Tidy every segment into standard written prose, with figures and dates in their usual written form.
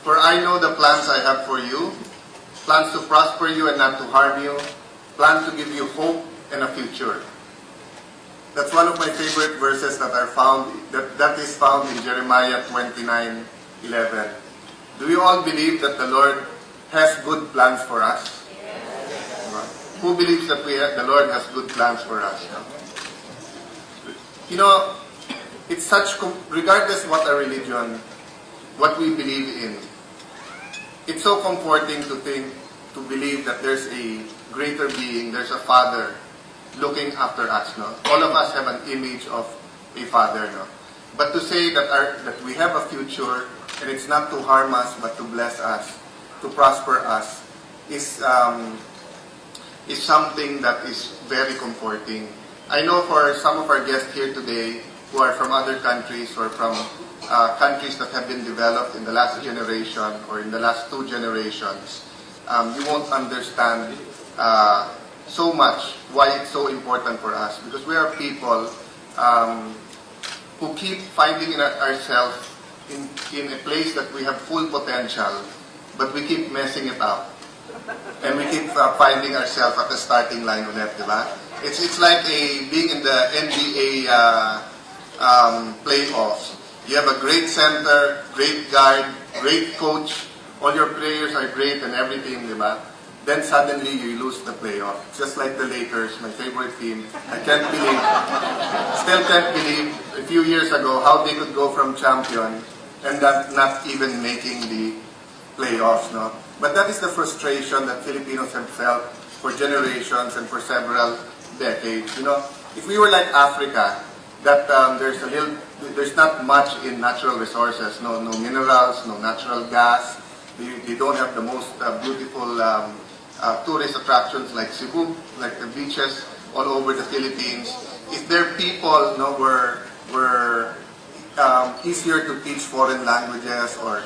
For I know the plans I have for you, plans to prosper you and not to harm you, plans to give you hope and a future. That's one of my favorite verses that are found, that is found in Jeremiah 29:11. Do you all believe that the Lord has good plans for us? Yes. Who believes that the Lord has good plans for us? You know, it's such, regardless what our religion, what we believe in, it's so comforting to think, to believe that there's a greater being, there's a Father looking after us. No? All of us have an image of a Father. No? But to say that that we have a future, and it's not to harm us, but to bless us, to prosper us, is something that is very comforting. I know for some of our guests here today, who are from other countries or from countries that have been developed in the last generation or in the last 2 generations, you won't understand so much why it's so important for us. Because we are people who keep finding ourselves in a place that we have full potential, but we keep messing it up. And we keep finding ourselves at the starting line ulit, di ba? It's like being in the NBA playoffs. You have a great center, great guard, great coach, all your players are great and everything, di ba? Then suddenly you lose the playoff. Just like the Lakers, my favorite team. I can't believe, still can't believe a few years ago how they could go from champion and not even making the playoffs. No? But that is the frustration that Filipinos have felt for generations and for several decades. You know, if we were like Africa, that there's not much in natural resources. No minerals, no natural gas. They don't have the most beautiful tourist attractions like Cebu, like the beaches all over the Philippines. If their people were easier to teach foreign languages or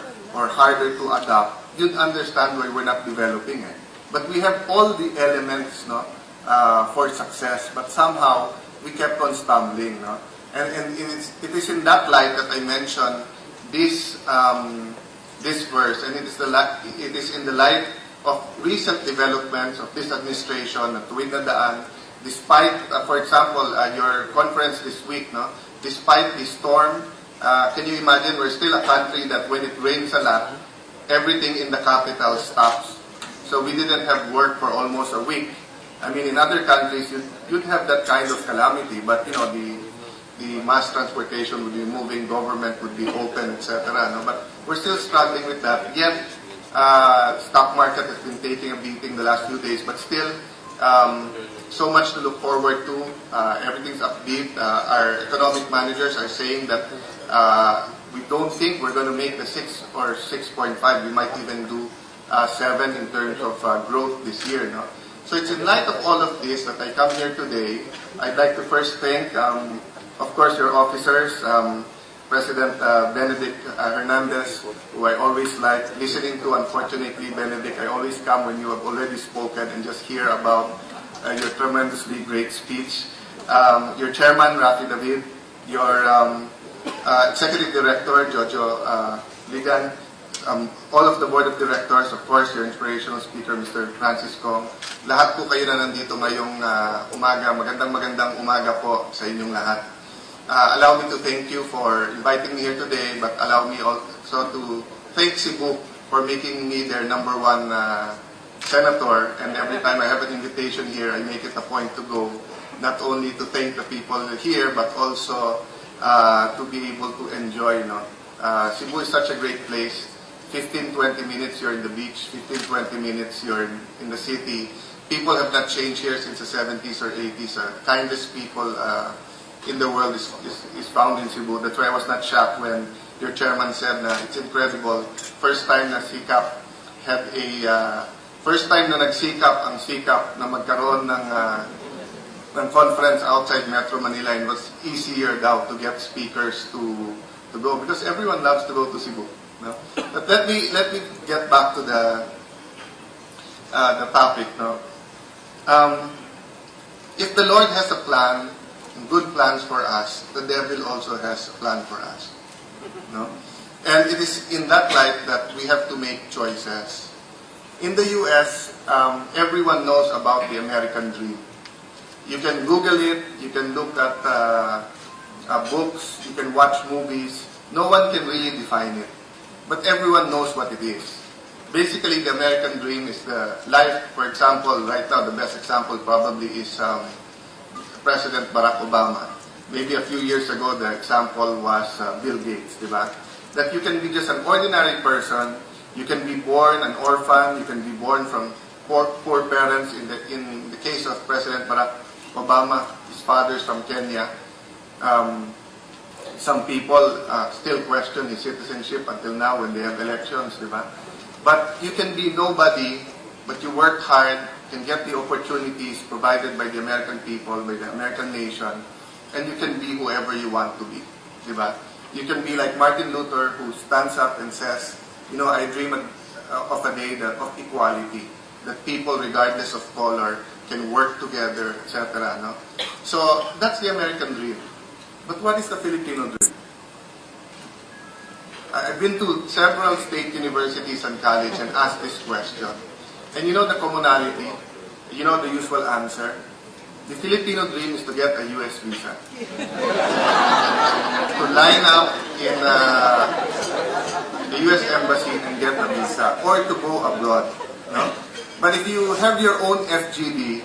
harder to adopt, you'd understand why we're not developing it. But we have all the elements for success, but somehow we kept on stumbling. No? And it is in that light that I mentioned this verse, and it is in the light of recent developments of this administration at tuwid na daan, despite, for example, your conference this week, no? Despite the storm, can you imagine, we're still a country that when it rains a lot, everything in the capital stops. So we didn't have work for almost a week. I mean, in other countries, you'd have that kind of calamity, but you know, the mass transportation would be moving, government would be open, etc. No? But we're still struggling with that. Yet, stock market has been taking a beating the last few days, but still, so much to look forward to. Everything's upbeat. Our economic managers are saying that we don't think we're going to make the 6 or 6.5. We might even do 7 in terms of growth this year. No? So it's in light of all of this that I come here today. I'd like to first thank, of course, your officers, President Benedict Hernandez, who I always like listening to. Unfortunately, Benedict, I always come when you have already spoken and just hear about your tremendously great speech. Your chairman, Rafi David, your executive director, Jojo Ligan, all of the board of directors, of course, your inspirational speaker, Mr. Francis Kong. Lahat po kayo na nandito ngayong umaga. Magandang umaga po sa inyong lahat. Allow me to thank you for inviting me here today, but allow me also to thank Cebu for making me their #1 senator. And every time I have an invitation here, I make it a point to go, not only to thank the people here, but also to be able to enjoy. Cebu is such a great place. 15-20 minutes you're in the beach, 15-20 minutes you're in the city. People have not changed here since the 70s or 80s. Kindest people in the world is found in Cebu. That's why I was not shocked when your chairman said na it's incredible. First time na CCAP had first time na nag-CCAP ang CCAP na magkaroon ng conference outside Metro Manila, and it was easier daw to get speakers to go because everyone loves to go to Cebu. No? But let me get back to the topic. No? If the Lord has a plan, good plans for us, the devil also has a plan for us. No? And it is in that light that we have to make choices. In the US, everyone knows about the American dream. You can Google it, you can look at books, you can watch movies. No one can really define it. But everyone knows what it is. Basically, the American dream is the life, for example, right now, the best example probably is President Barack Obama. Maybe a few years ago, the example was Bill Gates, diba? That you can be just an ordinary person, you can be born an orphan, you can be born from poor parents. In the case of President Barack Obama, his father's from Kenya. Some people still question his citizenship until now when they have elections, diba? But you can be nobody, but you work hard, can get the opportunities provided by the American people, by the American nation, and you can be whoever you want to be, diba? You can be like Martin Luther, who stands up and says, you know, I dream of a day of equality, that people, regardless of color, can work together, etc. No? So that's the American dream. But what is the Filipino dream? I've been to several state universities and college and asked this question. And you know the commonality? You know the usual answer? The Filipino dream is to get a US visa. To line up in the US embassy and get a visa, or to go abroad. No? But if you have your own FGD,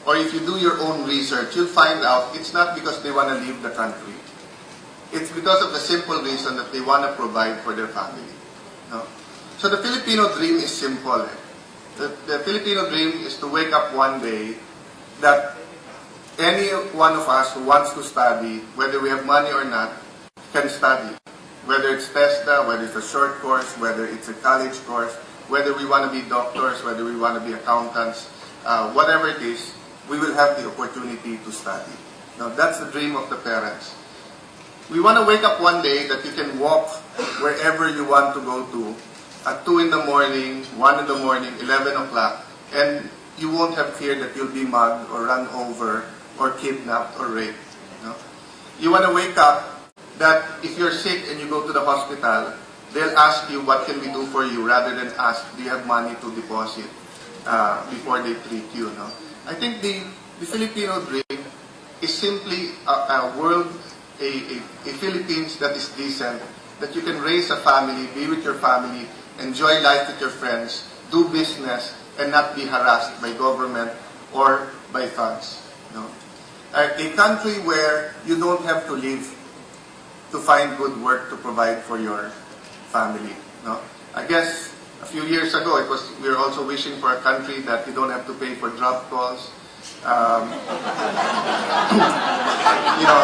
or if you do your own research, you'll find out it's not because they want to leave the country. It's because of the simple reason that they want to provide for their family. No? So the Filipino dream is simple. The Filipino dream is to wake up one day that any one of us who wants to study, whether we have money or not, can study. Whether it's TESDA, whether it's a short course, whether it's a college course, whether we want to be doctors, whether we want to be accountants, whatever it is, we will have the opportunity to study. Now, that's the dream of the parents. We want to wake up one day that you can walk wherever you want to go to at 2 in the morning, 1 in the morning, 11 o'clock, and you won't have fear that you'll be mugged or run over or kidnapped or raped. No? You want to wake up that if you're sick and you go to the hospital, they'll ask you what can we do for you rather than ask, do you have money to deposit before they treat you. No? I think the Filipino dream is simply a world, a Philippines that is decent, that you can raise a family, be with your family, enjoy life with your friends, do business, and not be harassed by government or by thugs. No? A country where you don't have to leave to find good work to provide for your family. No? I guess a few years ago, we were also wishing for a country that you don't have to pay for job calls. You know,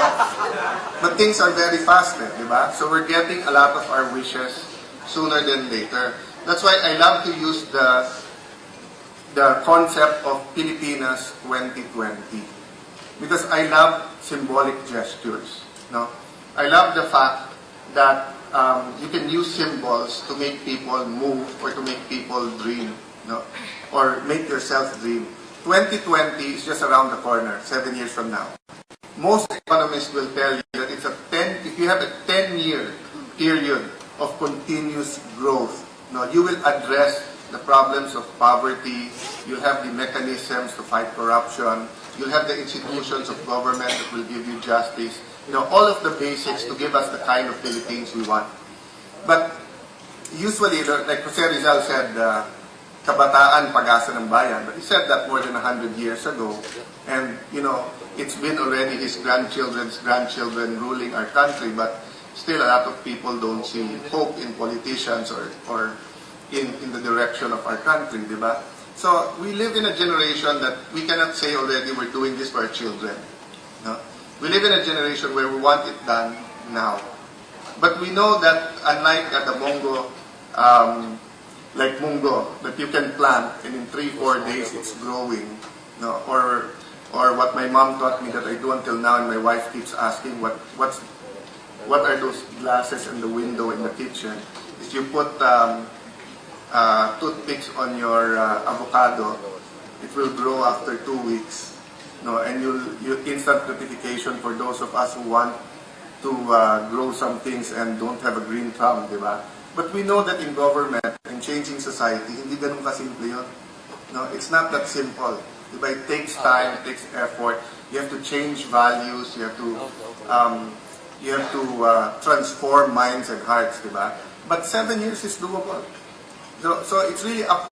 but things are very fast, diba? So we're getting a lot of our wishes sooner than later. That's why I love to use the concept of Pilipinas 2020. Because I love symbolic gestures. No? I love the fact that you can use symbols to make people move or to make people dream. No? Or make yourself dream. 2020 is just around the corner, 7 years from now. Most economists will tell you that it's if you have a 10-year period of continuous growth, no, you will address the problems of poverty, you'll have the mechanisms to fight corruption, you'll have the institutions of government that will give you justice, you know, all of the basics to give us the kind of Philippines we want. But usually, like Jose Rizal said, kabataan, pag-asa ng bayan. But he said that more than 100 years ago. And, you know, it's been already his grandchildren's grandchildren ruling our country, but still a lot of people don't see hope in politicians or in the direction of our country, di ba? So, we live in a generation that we cannot say already we're doing this for our children. No? We live in a generation where we want it done now. But we know that unlike at the Mongo, like mungo, that you can plant and in 3-4 days it's growing. No? Or what my mom taught me that I do until now, and my wife keeps asking, what are those glasses in the window in the kitchen? Is you put toothpicks on your avocado, it will grow after 2 weeks. No? And you'll instant notification for those of us who want grow some things and don't have a green thumb, di ba? But we know that in government, in changing society, hindi ganun kasimple yun. No, it's not that simple. Diba? It takes time, it takes effort. You have to change values. You have to transform minds and hearts, diba? But 7 years is doable. So it's really up